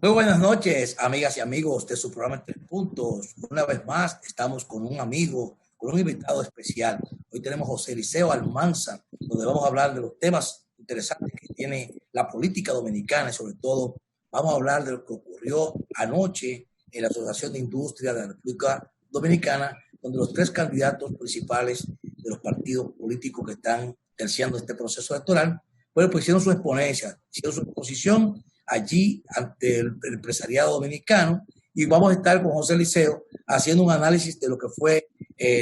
Muy buenas noches, amigas y amigos de su programa en Tres Puntos. Una vez más, estamos con un amigo, con un invitado especial. Hoy tenemos a José Eliseo Almanzar, donde vamos a hablar de los temas interesantes que tiene la política dominicana y sobre todo vamos a hablar de lo que ocurrió anoche en la Asociación de Industria de la República Dominicana, donde los tres candidatos principales de los partidos políticos que están terciando este proceso electoral, bueno, pues hicieron su exponencia, hicieron su exposición allí ante el empresariado dominicano y vamos a estar con José Eliseo haciendo un análisis de lo que fue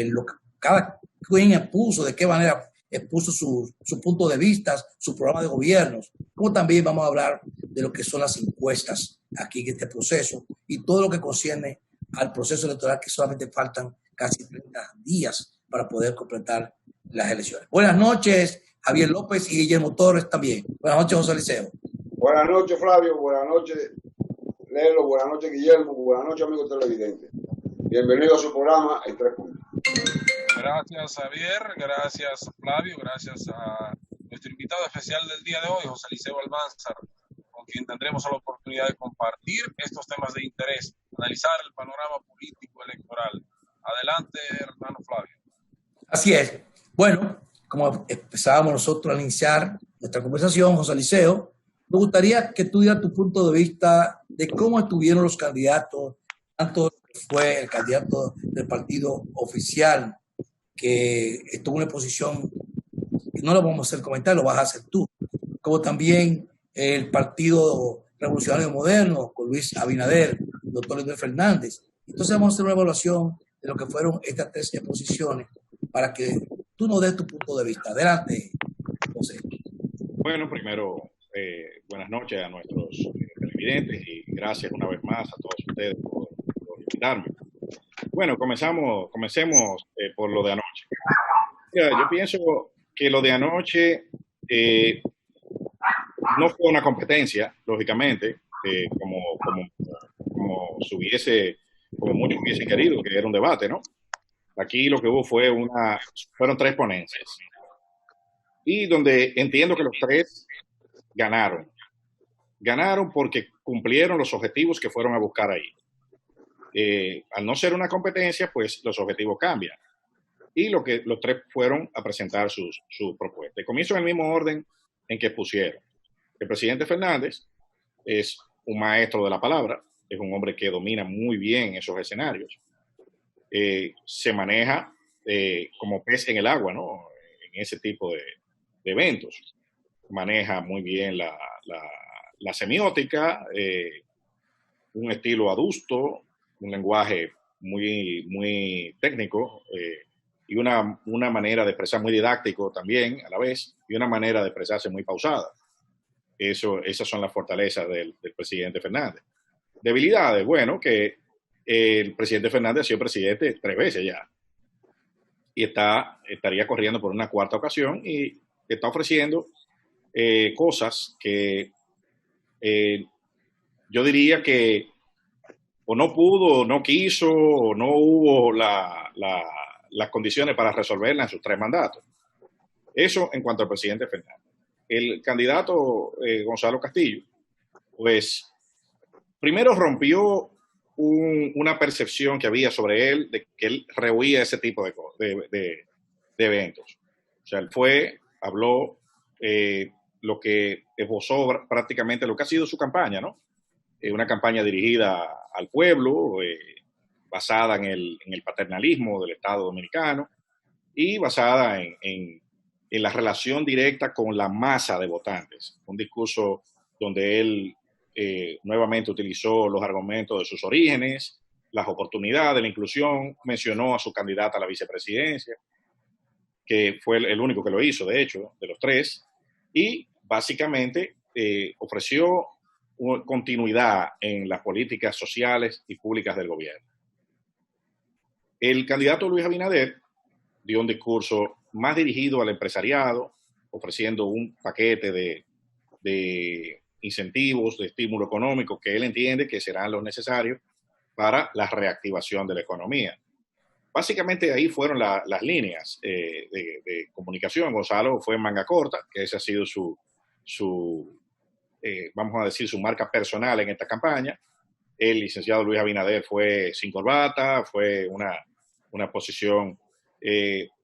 lo que cada quien expuso, de qué manera expuso su punto de vista, su programa de gobiernos, como también vamos a hablar de lo que son las encuestas aquí en este proceso y todo lo que concierne al proceso electoral, que solamente faltan casi 30 días para poder completar las elecciones. Buenas noches, Javier López y Guillermo Torres también. Buenas noches, José Eliseo. Buenas noches, Flavio. Buenas noches, Lelo. Buenas noches, Guillermo. Buenas noches, amigos televidentes. Bienvenido a su programa en Tres Puntos. Gracias, Javier. Gracias, Flavio. Gracias a nuestro invitado especial del día de hoy, José Eliseo Almanzar, con quien tendremos la oportunidad de compartir estos temas de interés, analizar el panorama político electoral. Adelante, hermano Flavio. Así es. Bueno, como empezábamos nosotros al iniciar nuestra conversación, José Eliseo, me gustaría que tú dieras tu punto de vista de cómo estuvieron los candidatos, tanto fue el candidato del partido oficial, que estuvo en una posición, que no lo vamos a hacer comentar, lo vas a hacer tú, como también el Partido Revolucionario Moderno, con Luis Abinader, el doctor Leonel Fernández. Entonces vamos a hacer una evaluación de lo que fueron estas tres exposiciones para que tú nos des tu punto de vista. Adelante, José. Bueno, primero, buenas noches a nuestros televidentes y gracias una vez más a todos ustedes por invitarme. Bueno, comencemos por lo de anoche. Mira, yo pienso que lo de anoche no fue una competencia, lógicamente, como muchos hubiesen querido, que era un debate, ¿no? Aquí lo que hubo fueron tres ponencias. Y donde entiendo que los tres ganaron. Ganaron porque cumplieron los objetivos que fueron a buscar ahí. Al no ser una competencia, pues los objetivos cambian. Y los tres fueron a presentar sus propuestas. Comienzo en el mismo orden en que pusieron. El presidente Fernández es un maestro de la palabra, es un hombre que domina muy bien esos escenarios. Se maneja como pez en el agua, ¿no? En ese tipo de eventos. Maneja muy bien la semiótica, un estilo adusto, un lenguaje muy técnico y una manera de expresar muy didáctico también a la vez y una manera de expresarse muy pausada. Esas son las fortalezas del presidente Fernández. Debilidades, bueno, que el presidente Fernández ha sido presidente 3 veces ya y estaría corriendo por una cuarta ocasión y está ofreciendo cosas que yo diría que o no pudo, o no quiso, o no hubo las condiciones para resolverla en sus 3 mandatos. Eso en cuanto al presidente Fernández. El candidato Gonzalo Castillo, pues primero rompió una percepción que había sobre él de que él rehuía ese tipo de eventos. O sea, él habló lo que esbozó prácticamente lo que ha sido su campaña, ¿no? Una campaña dirigida al pueblo, basada en el paternalismo del Estado dominicano y basada en la relación directa con la masa de votantes. Un discurso donde él nuevamente utilizó los argumentos de sus orígenes, las oportunidades, la inclusión, mencionó a su candidata a la vicepresidencia, que fue el único que lo hizo, de hecho, de los tres, y básicamente ofreció continuidad en las políticas sociales y públicas del gobierno. El candidato Luis Abinader dio un discurso más dirigido al empresariado, ofreciendo un paquete de incentivos, de estímulo económico que él entiende que serán los necesarios para la reactivación de la economía. Básicamente ahí fueron las líneas de comunicación. Gonzalo fue en manga corta, que ese ha sido su vamos a decir, su marca personal en esta campaña. El licenciado Luis Abinader fue sin corbata, fue una posición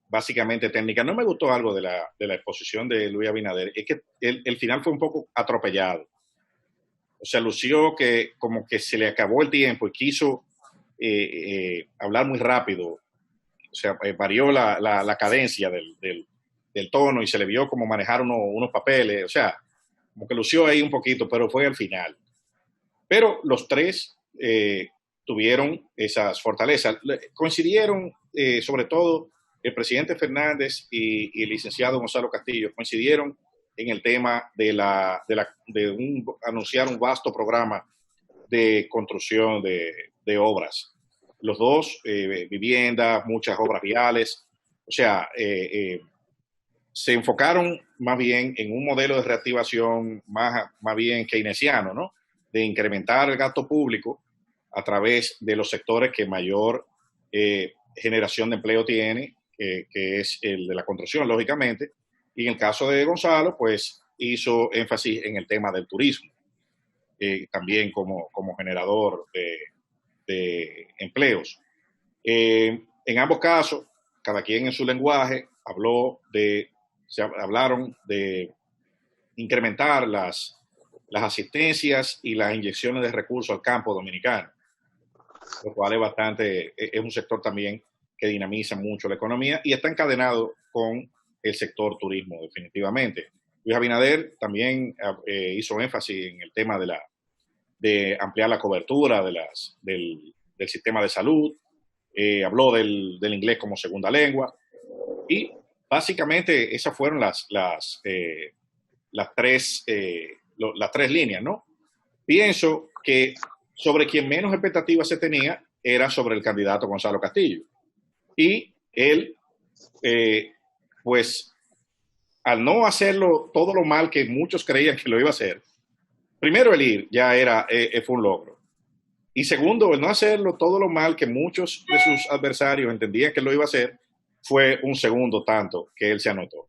básicamente técnica. No me gustó algo de la exposición de Luis Abinader, es que el final fue un poco atropellado. O sea, lució que como que se le acabó el tiempo y quiso hablar muy rápido. O sea, varió la cadencia del tono y se le vio como manejar unos papeles. O sea, como que lució ahí un poquito, pero fue al final. Pero los tres tuvieron esas fortalezas. Coincidieron, sobre todo, el presidente Fernández y el licenciado Gonzalo Castillo, coincidieron en el tema de anunciar un vasto programa de construcción de obras. Los dos, viviendas, muchas obras viales. O sea, se enfocaron más bien en un modelo de reactivación más bien keynesiano, ¿no? De incrementar el gasto público a través de los sectores que mayor generación de empleo tiene, que es el de la construcción, lógicamente. Y en el caso de Gonzalo, pues hizo énfasis en el tema del turismo, también como generador de empleos. En ambos casos, cada quien en su lenguaje hablaron de incrementar las asistencias y las inyecciones de recursos al campo dominicano, lo cual es un sector también que dinamiza mucho la economía y está encadenado con el sector turismo, definitivamente. Luis Abinader también hizo énfasis en el tema de ampliar la cobertura del sistema de salud, habló del inglés como segunda lengua y básicamente esas fueron las tres líneas, ¿no? Pienso que sobre quien menos expectativas se tenía era sobre el candidato Gonzalo Castillo. Y él, pues, al no hacerlo todo lo mal que muchos creían que lo iba a hacer, primero el ir ya fue un logro. Y segundo, el no hacerlo todo lo mal que muchos de sus adversarios entendían que lo iba a hacer, fue un segundo tanto que él se anotó.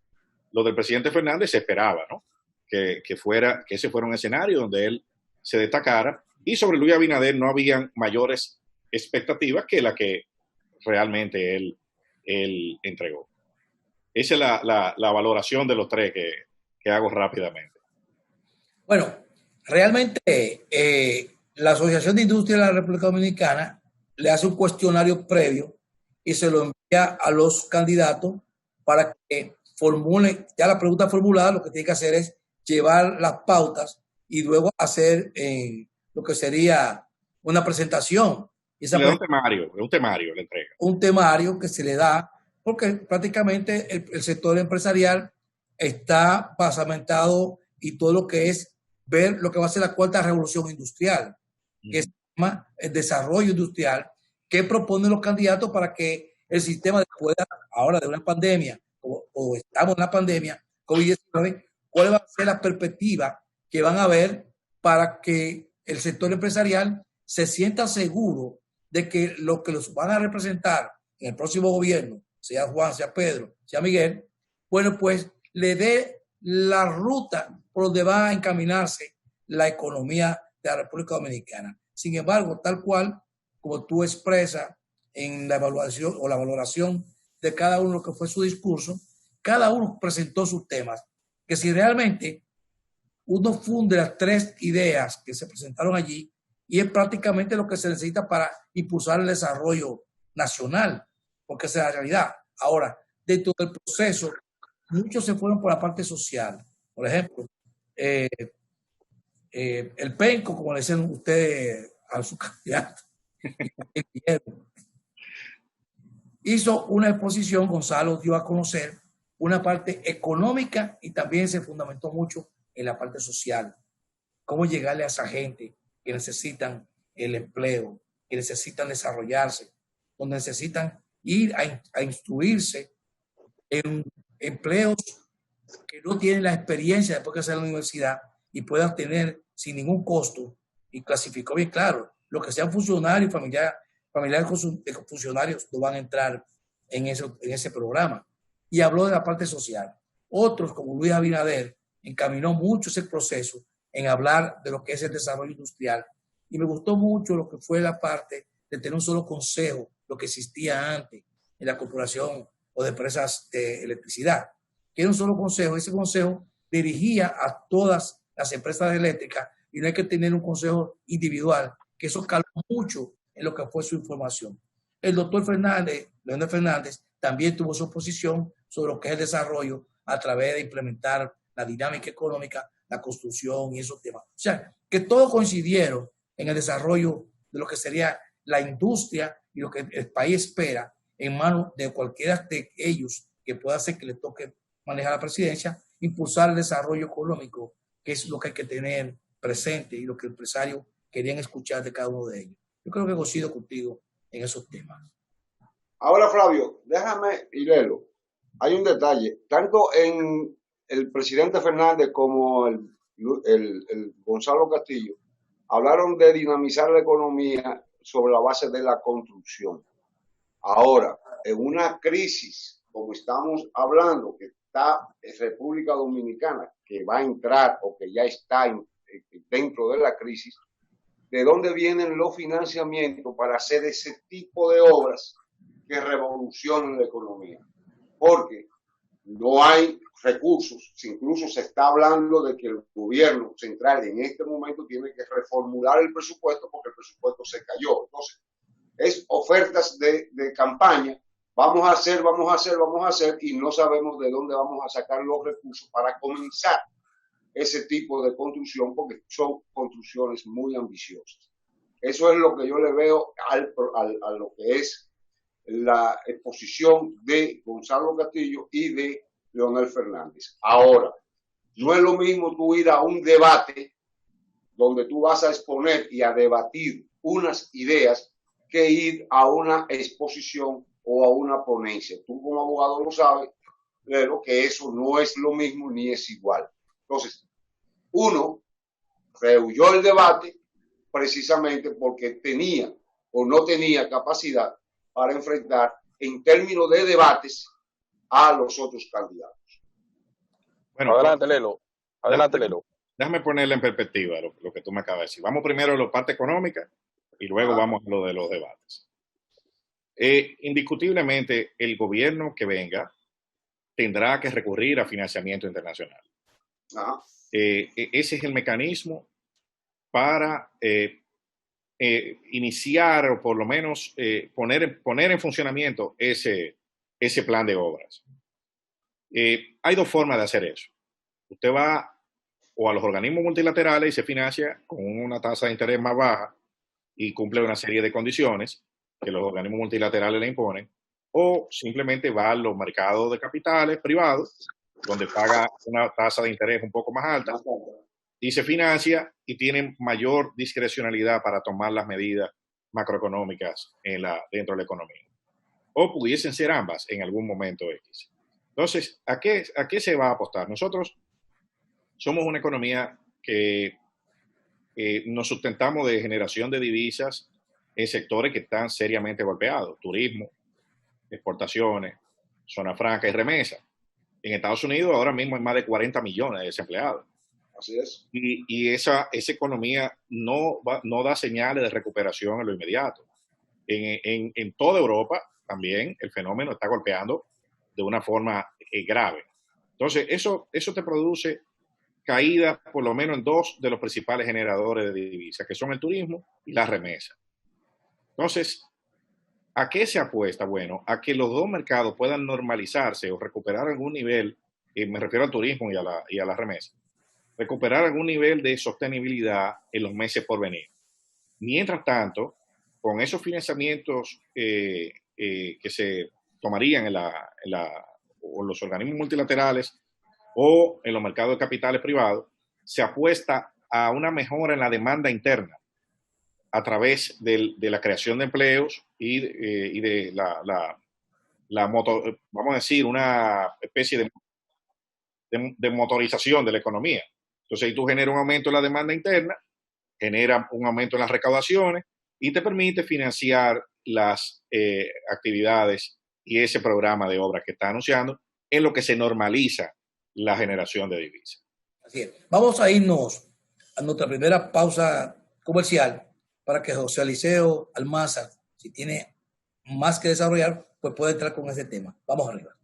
Lo del presidente Fernández se esperaba, ¿no? Que ese fuera un escenario donde él se destacara, y sobre Luis Abinader no habían mayores expectativas que la que realmente él entregó. Esa es la valoración de los tres que hago rápidamente. Bueno, realmente la Asociación de Industria de la República Dominicana le hace un cuestionario previo y se lo envía a los candidatos para que formulen, ya la pregunta formulada, lo que tiene que hacer es llevar las pautas y luego hacer lo que sería una presentación. Le da un temario, le entrega. Un temario que se le da, porque prácticamente el sector empresarial está pasamentado y todo lo que es ver lo que va a ser la cuarta revolución industrial, que se llama el desarrollo industrial, que proponen los candidatos para que el sistema después ahora de una pandemia, o estamos en una pandemia, COVID-19, cuál va a ser la perspectiva que van a ver para que el sector empresarial se sienta seguro de que lo que los van a representar en el próximo gobierno, sea Juan, sea Pedro, sea Miguel, bueno, pues le dé la ruta por donde va a encaminarse la economía de la República Dominicana. Sin embargo, tal cual, como tú expresas en la evaluación o la valoración de cada uno que fue su discurso, cada uno presentó sus temas, que si realmente uno funde las tres ideas que se presentaron allí, y es prácticamente lo que se necesita para impulsar el desarrollo nacional, porque esa es la realidad. Ahora, dentro del proceso, muchos se fueron por la parte social. Por ejemplo, el penco, como le decían ustedes a su candidato, hizo una exposición. Gonzalo dio a conocer una parte económica y también se fundamentó mucho en la parte social. Cómo llegarle a esa gente que necesitan el empleo, que necesitan desarrollarse, donde necesitan ir a instruirse en empleos que no tienen la experiencia después que salen de la universidad y puedan tener sin ningún costo, y clasificó bien claro, los que sean funcionarios, familiares de funcionarios no van a entrar en ese programa. Y habló de la parte social. Otros, como Luis Abinader, encaminó mucho ese proceso en hablar de lo que es el desarrollo industrial. Y me gustó mucho lo que fue la parte de tener un solo consejo, lo que existía antes en la corporación o de empresas de electricidad, que era un solo consejo. Ese consejo dirigía a todas las empresas eléctricas y no hay que tener un consejo individual, que eso caló mucho en lo que fue su información. El doctor Fernández, Leonel Fernández, también tuvo su posición sobre lo que es el desarrollo a través de implementar la dinámica económica, la construcción y esos temas. O sea, que todos coincidieron en el desarrollo de lo que sería la industria y lo que el país espera en manos de cualquiera de ellos que pueda hacer que le toque manejar la presidencia, impulsar el desarrollo económico, que es lo que hay que tener presente y lo que el empresario querían escuchar de cada uno de ellos. Yo creo que coincido contigo en esos temas. Ahora, Flavio, déjame leerlo. Hay un detalle, tanto en el presidente Fernández como el Gonzalo Castillo hablaron de dinamizar la economía sobre la base de la construcción. Ahora, en una crisis como estamos hablando, que está en República Dominicana, que va a entrar o que ya está dentro de la crisis, ¿de dónde vienen los financiamientos para hacer ese tipo de obras que revolucionen la economía? Porque no hay recursos, incluso se está hablando de que el gobierno central en este momento tiene que reformular el presupuesto porque el presupuesto se cayó. Entonces, es ofertas de campaña, vamos a hacer, y no sabemos de dónde vamos a sacar los recursos para comenzar ese tipo de construcción, porque son construcciones muy ambiciosas. Eso es lo que yo le veo a lo que es la exposición de Gonzalo Castillo y de Leonel Fernández. Ahora, no es lo mismo tú ir a un debate donde tú vas a exponer y a debatir unas ideas que ir a una exposición o a una ponencia. Tú como abogado lo sabes, pero que eso no es lo mismo ni es igual. Entonces, uno rehuyó el debate precisamente porque tenía o no tenía capacidad para enfrentar en términos de debates a los otros candidatos. Bueno, adelante, Lelo. Adelante, Lelo. Déjame ponerle en perspectiva lo que tú me acabas de decir. Vamos primero a la parte económica y luego vamos a lo de los debates. Indiscutiblemente, el gobierno que venga tendrá que recurrir a financiamiento internacional. Ese es el mecanismo para iniciar o por lo menos poner en funcionamiento ese plan de obras. Hay dos formas de hacer eso. Usted va o a los organismos multilaterales y se financia con una tasa de interés más baja y cumple una serie de condiciones que los organismos multilaterales le imponen, o simplemente va a los mercados de capitales privados, donde paga una tasa de interés un poco más alta y se financia y tiene mayor discrecionalidad para tomar las medidas macroeconómicas dentro de la economía. O pudiesen ser ambas en algún momento X. Entonces, ¿a qué se va a apostar? Nosotros somos una economía que nos sustentamos de generación de divisas en sectores que están seriamente golpeados: turismo, exportaciones, zona franca y remesa. En Estados Unidos ahora mismo hay más de 40 millones de desempleados. Así es. Y esa economía no da señales de recuperación en lo inmediato. En toda Europa también el fenómeno está golpeando de una forma grave. Entonces, eso te produce caídas por lo menos en dos de los principales generadores de divisas, que son el turismo y la remesa. Entonces, ¿a qué se apuesta? Bueno, a que los dos mercados puedan normalizarse o recuperar algún nivel, me refiero al turismo y a la remesa, recuperar algún nivel de sostenibilidad en los meses por venir. Mientras tanto, con esos financiamientos que se tomarían en los organismos multilaterales o en los mercados de capitales privados, se apuesta a una mejora en la demanda interna a través de la creación de empleos y de vamos a decir, una especie de motorización de la economía. Entonces, ahí tú generas un aumento en la demanda interna, genera un aumento en las recaudaciones y te permite financiar las actividades y ese programa de obras que está anunciando, en lo que se normaliza la generación de divisas. Así es. Vamos a irnos a nuestra primera pausa comercial para que José Eliseo Almanzar, si tiene más que desarrollar, pues puede entrar con ese tema. Vamos arriba.